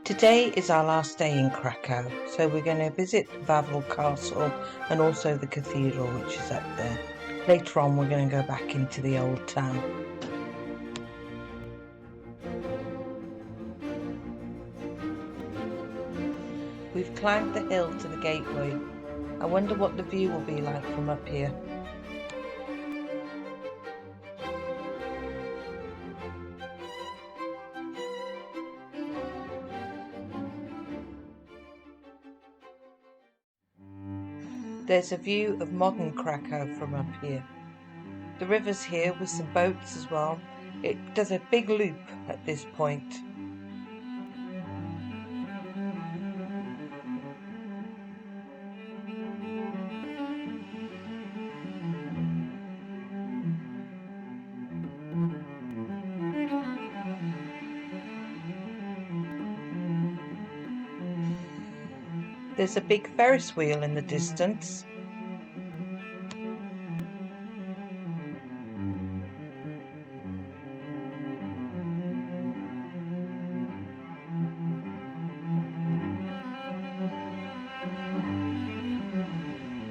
Today is our last day in Krakow, so we're going to visit Wawel Castle and also the cathedral which is up there. Later on we're going to go back into the old town. We've climbed the hill to the gateway. I wonder what the view will be like from up here. There's a view of modern Krakow from up here. The river's here with some boats as well. It does a big loop at this point. There's a big Ferris wheel in the distance.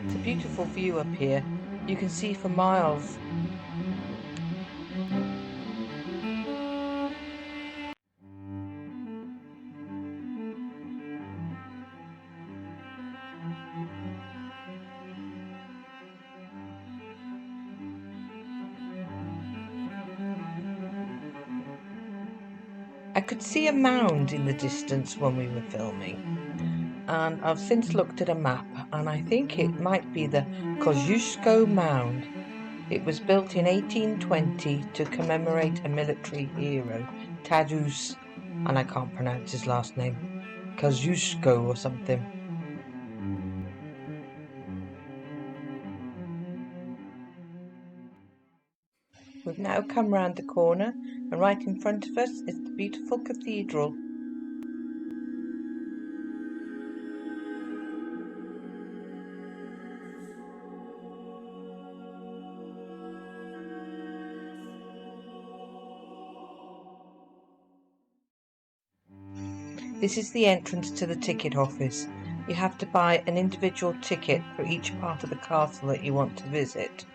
It's a beautiful view up here. You can see for miles. I could see a mound in the distance when we were filming, and I've since looked at a map and I think it might be the Kosciuszko Mound. It was built in 1820 to commemorate a military hero, Tadeusz, and I can't pronounce his last name, Kosciuszko or something. We've now come round the corner and right in front of us is the beautiful cathedral. This is the entrance to the ticket office. You have to buy an individual ticket for each part of the castle that you want to visit.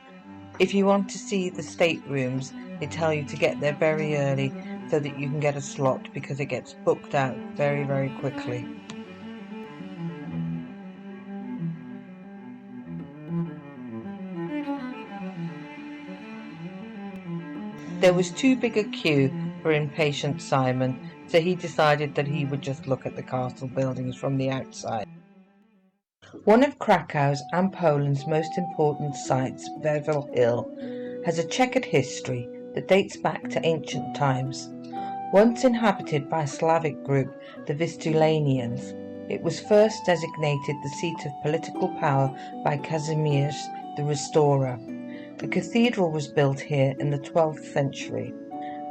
If you want to see the staterooms, they tell you to get there very early so that you can get a slot because it gets booked out very, very quickly. There was too big a queue for impatient Simon, so he decided that he would just look at the castle buildings from the outside. One of Krakow's and Poland's most important sites, Wawel Hill, has a checkered history that dates back to ancient times. Once inhabited by a Slavic group, the Vistulanians, it was first designated the seat of political power by Kazimierz the Restorer. A cathedral was built here in the 12th century,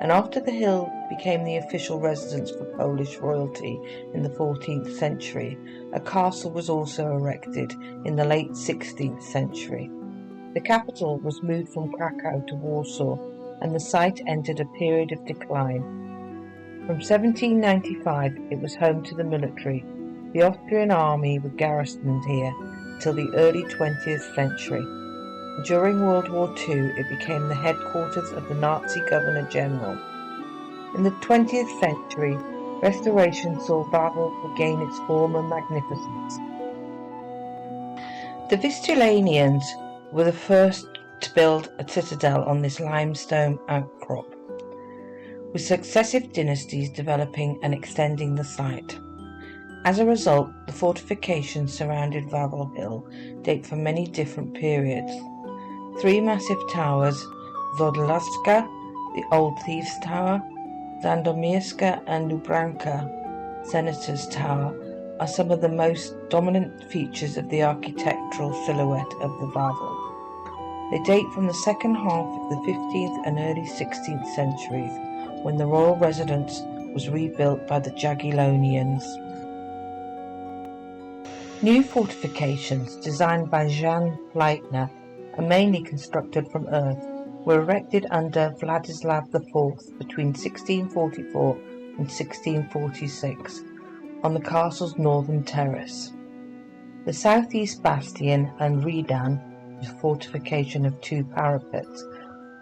and after the hill became the official residence for Polish royalty in the 14th century, a castle was also erected in the late 16th century. The capital was moved from Krakow to Warsaw, and the site entered a period of decline. From 1795 it was home to the military. The Austrian army were garrisoned here till the early 20th century. During World War II it became the headquarters of the Nazi Governor-General. In the 20th century, restoration saw Wawel regain its former magnificence. The Vistulanians were the first to build a citadel on this limestone outcrop, with successive dynasties developing and extending the site. As a result, the fortifications surrounding Wawel Hill date from many different periods. 3 massive towers, Wodlawska, the Old Thieves' Tower, Sandomierska and Lubranka, Senator's Tower, are some of the most dominant features of the architectural silhouette of the Wawel. They date from the second half of the 15th and early 16th centuries, when the royal residence was rebuilt by the Jagiellonians. New fortifications, designed by Jan Leitner and mainly constructed from earth, were erected under Vladislav IV between 1644 and 1646. on the castle's northern terrace. The southeast bastion and redan, a fortification of two parapets,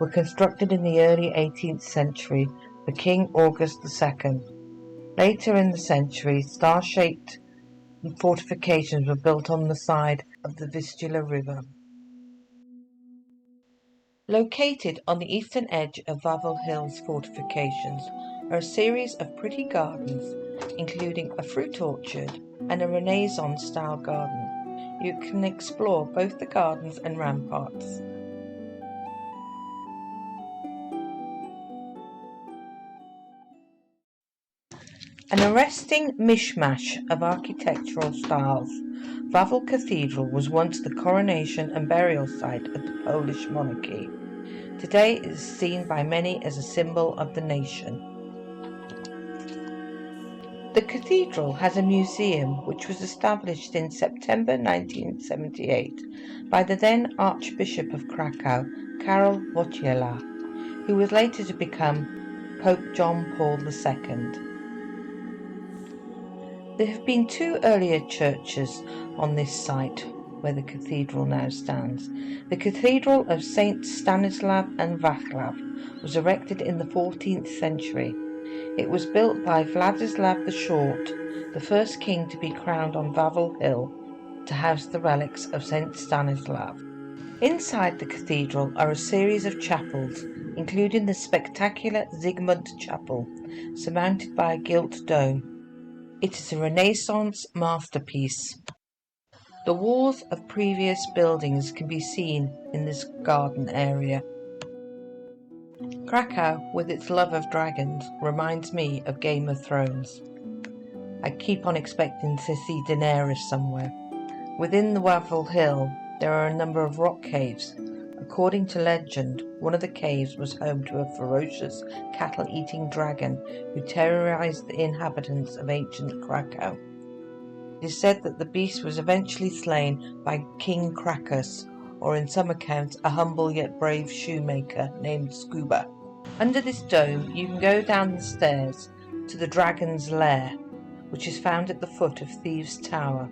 were constructed in the early 18th century for King August II. Later in the century, star-shaped fortifications were built on the side of the Vistula River. Located on the eastern edge of Wawel Hill's fortifications are a series of pretty gardens, including a fruit orchard and a Renaissance-style garden. You can explore both the gardens and ramparts. An arresting mishmash of architectural styles, Wawel Cathedral was once the coronation and burial site of the Polish monarchy. Today it is seen by many as a symbol of the nation. The cathedral has a museum which was established in September 1978 by the then Archbishop of Krakow, Karol Wojtyła, who was later to become Pope John Paul II. There have been two earlier churches on this site where the cathedral now stands. The Cathedral of St. Stanislav and Vaclav was erected in the 14th century. It was built by Vladislav the Short, the first king to be crowned on Wawel Hill, to house the relics of St. Stanislav. Inside the cathedral are a series of chapels, including the spectacular Zygmunt Chapel, surmounted by a gilt dome. It is a Renaissance masterpiece. The walls of previous buildings can be seen in this garden area. Krakow, with its love of dragons, reminds me of Game of Thrones. I keep on expecting to see Daenerys somewhere. Within the Wawel Hill, there are a number of rock caves. According to legend, one of the caves was home to a ferocious cattle-eating dragon who terrorized the inhabitants of ancient Krakow. It is said that the beast was eventually slain by King Krakus, or in some accounts a humble yet brave shoemaker named Scuba. Under this dome you can go down the stairs to the dragon's lair, which is found at the foot of Thieves' Tower.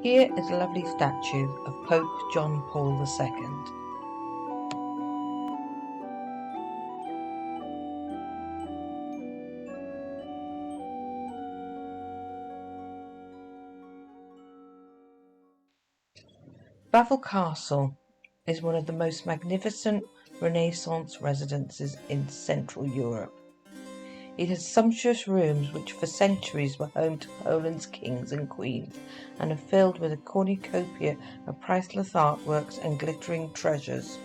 Here is a lovely statue of Pope John Paul II. Wawel Castle is one of the most magnificent Renaissance residences in Central Europe. It has sumptuous rooms which for centuries were home to Poland's kings and queens and are filled with a cornucopia of priceless artworks and glittering treasures.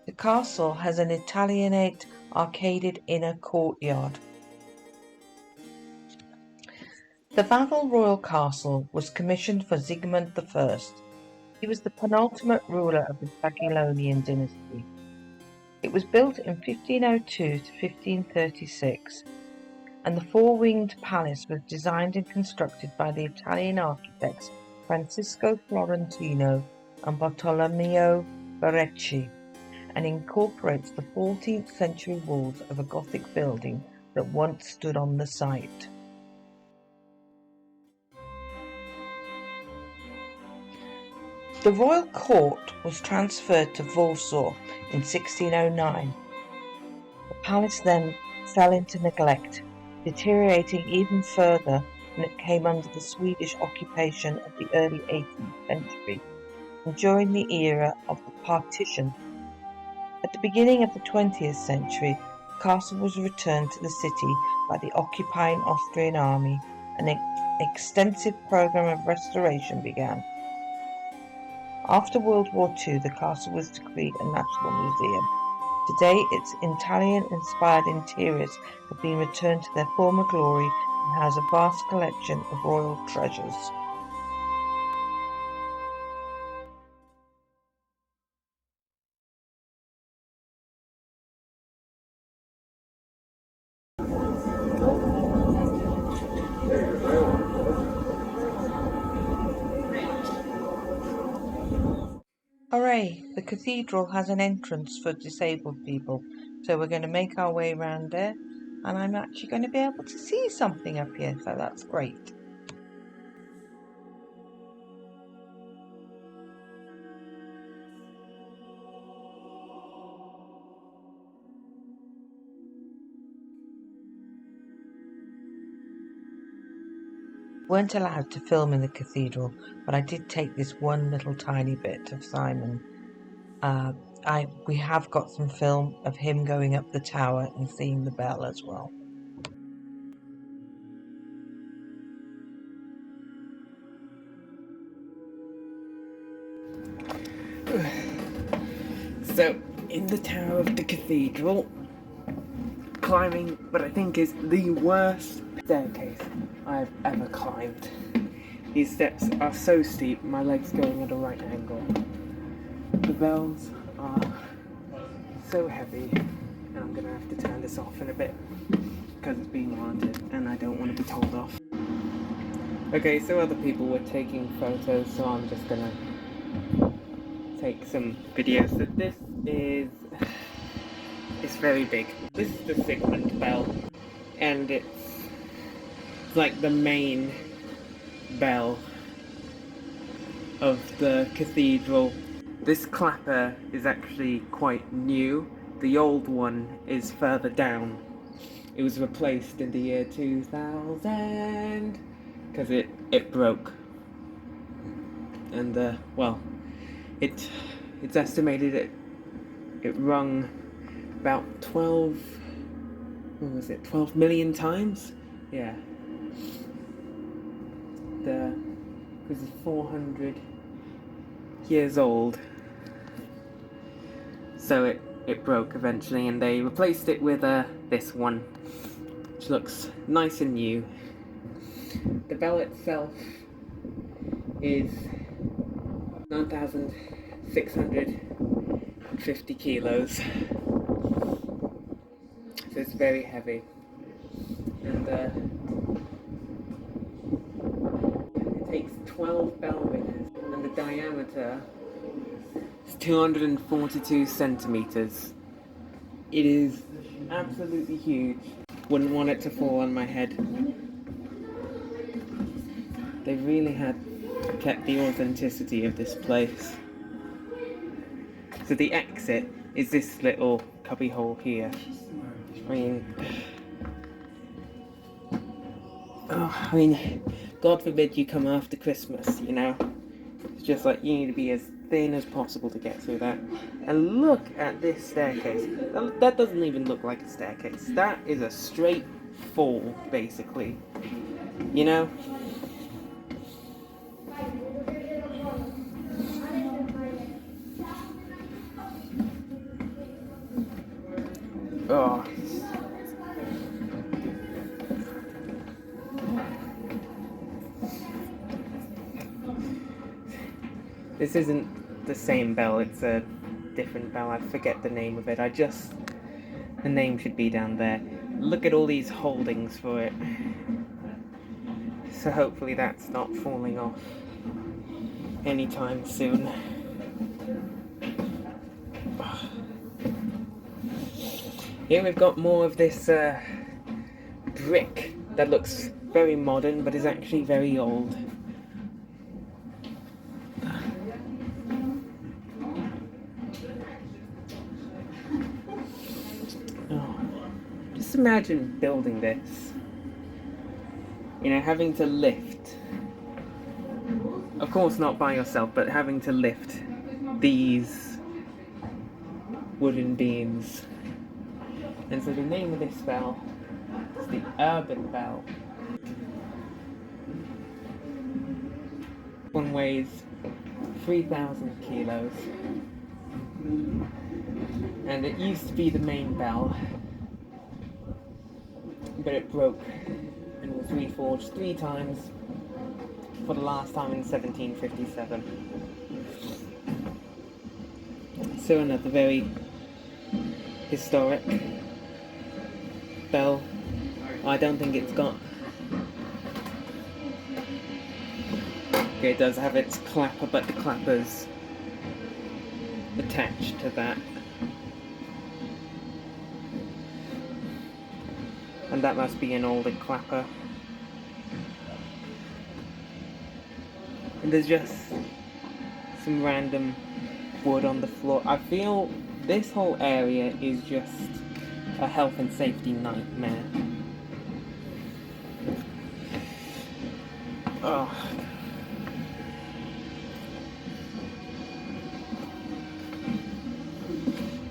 The castle has an Italianate arcaded inner courtyard. The Wawel Royal Castle was commissioned for Zygmunt I. He was the penultimate ruler of the Jagiellonian dynasty. It was built in 1502 to 1536, and the four-winged palace was designed and constructed by the Italian architects Francisco Florentino and Bartolomeo Berecci, and incorporates the 14th century walls of a Gothic building that once stood on the site. The royal court was transferred to Warsaw in 1609. The palace then fell into neglect, deteriorating even further when it came under the Swedish occupation of the early 18th century and during the era of the partition. At the beginning of the 20th century, the castle was returned to the city by the occupying Austrian army an extensive program of restoration began. After World War II, the castle was decreed a national museum. Today, its Italian-inspired interiors have been returned to their former glory and house a vast collection of royal treasures. Hooray! The cathedral has an entrance for disabled people, so we're going to make our way around there, and I'm actually going to be able to see something up here, so that's great. Weren't allowed to film in the cathedral, but I did take this one little tiny bit of Simon. We have got some film of him going up the tower and seeing the bell as well. So, in the tower of the cathedral, climbing what I think is the worst staircase I've ever climbed. These steps are so steep, my legs going at a right angle. The bells are so heavy, and I'm gonna have to turn this off in a bit because it's being haunted and I don't want to be told off. Okay, so other people were taking photos, so I'm just gonna take some videos. So this is, it's very big. This is the Sigmund bell, and it's like the main bell of the cathedral. This clapper is actually quite new. The old one is further down. It was replaced in the year 2000 because it broke, and well, it's estimated it rung about 12 million times. Yeah, this is 400 years old, so it broke eventually, and they replaced it with this one, which looks nice and new. The bell itself is 9,650 kilos, so it's very heavy, and it takes 12 bell ringers, and the diameter is 242 centimeters. It is absolutely huge. Wouldn't want it to fall on my head. They really had kept the authenticity of this place. So the exit is this little cubby hole here. I mean, God forbid you come after Christmas, you know? It's just like you need to be as thin as possible to get through that. And look at this staircase. That doesn't even look like a staircase. That is a straight fall, basically. You know? Oh. This isn't the same bell, it's a different bell. I forget the name of it. The name should be down there. Look at all these holdings for it. So hopefully that's not falling off anytime soon. Here we've got more of this brick that looks very modern but is actually very old. Oh, just imagine building this. You know, having to lift. Of course not by yourself, but having to lift these wooden beams. And so the name of this bell is the Urban Bell. One weighs 3,000 kilos, and it used to be the main bell, but it broke and was reforged 3 times, for the last time in 1757. So another very historic bell. I don't think it's got... Okay, it does have its clapper, but the clapper's attached to that. And that must be an older clapper. And there's just some random wood on the floor. I feel this whole area is just a health and safety nightmare. Oh.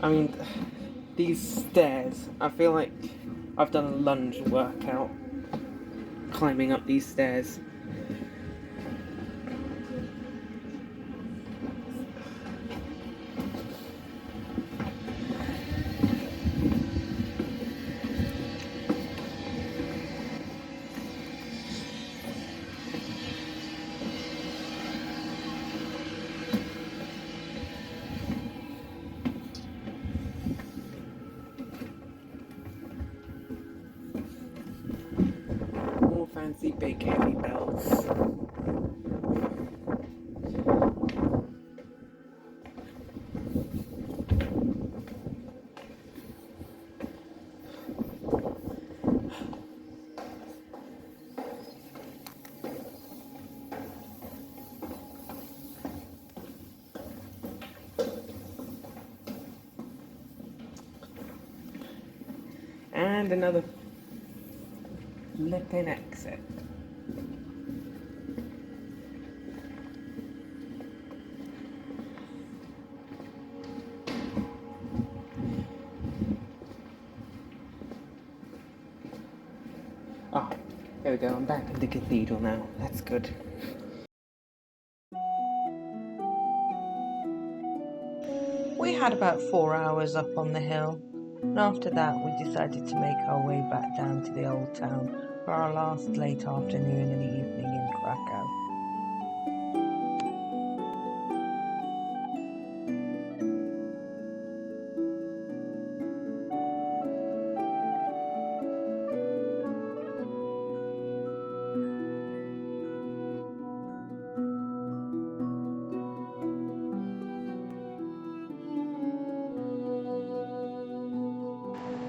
I mean, these stairs, I feel like I've done a lunge workout climbing up these stairs. More fancy big heavy bells. And another flipping exit. Ah, there we go, I'm back in the cathedral now. That's good. We had about 4 hours up on the hill, and after that we decided to make our way back down to the old town for our last late afternoon and evening in Krakow.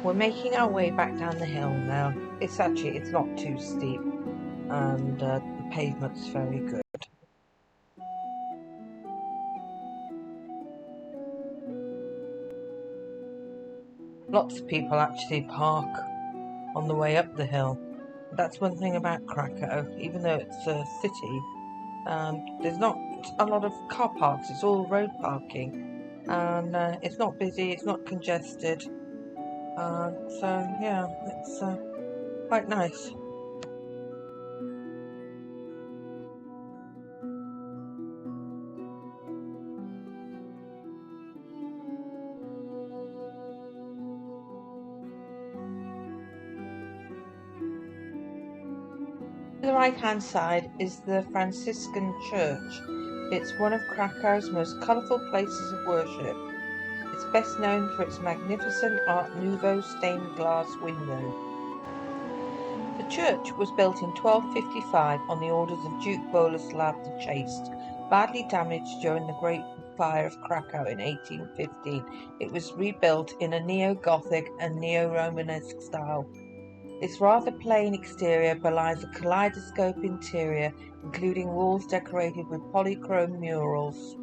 We're making our way back down the hill now. It's not too steep, and the pavement's very good. Lots of people actually park on the way up the hill. That's one thing about Krakow, even though it's a city, there's not a lot of car parks, it's all road parking, and it's not busy, it's not congested, so yeah, it's quite nice. To the right hand side is the Franciscan Church. It's one of Krakow's most colourful places of worship. It's best known for its magnificent Art Nouveau stained glass window. The church was built in 1255 on the orders of Duke Boleslav the Chaste. Badly damaged during the Great Fire of Krakow in 1815, it was rebuilt in a neo-Gothic and neo-Romanesque style. Its rather plain exterior belies a kaleidoscope interior, including walls decorated with polychrome murals.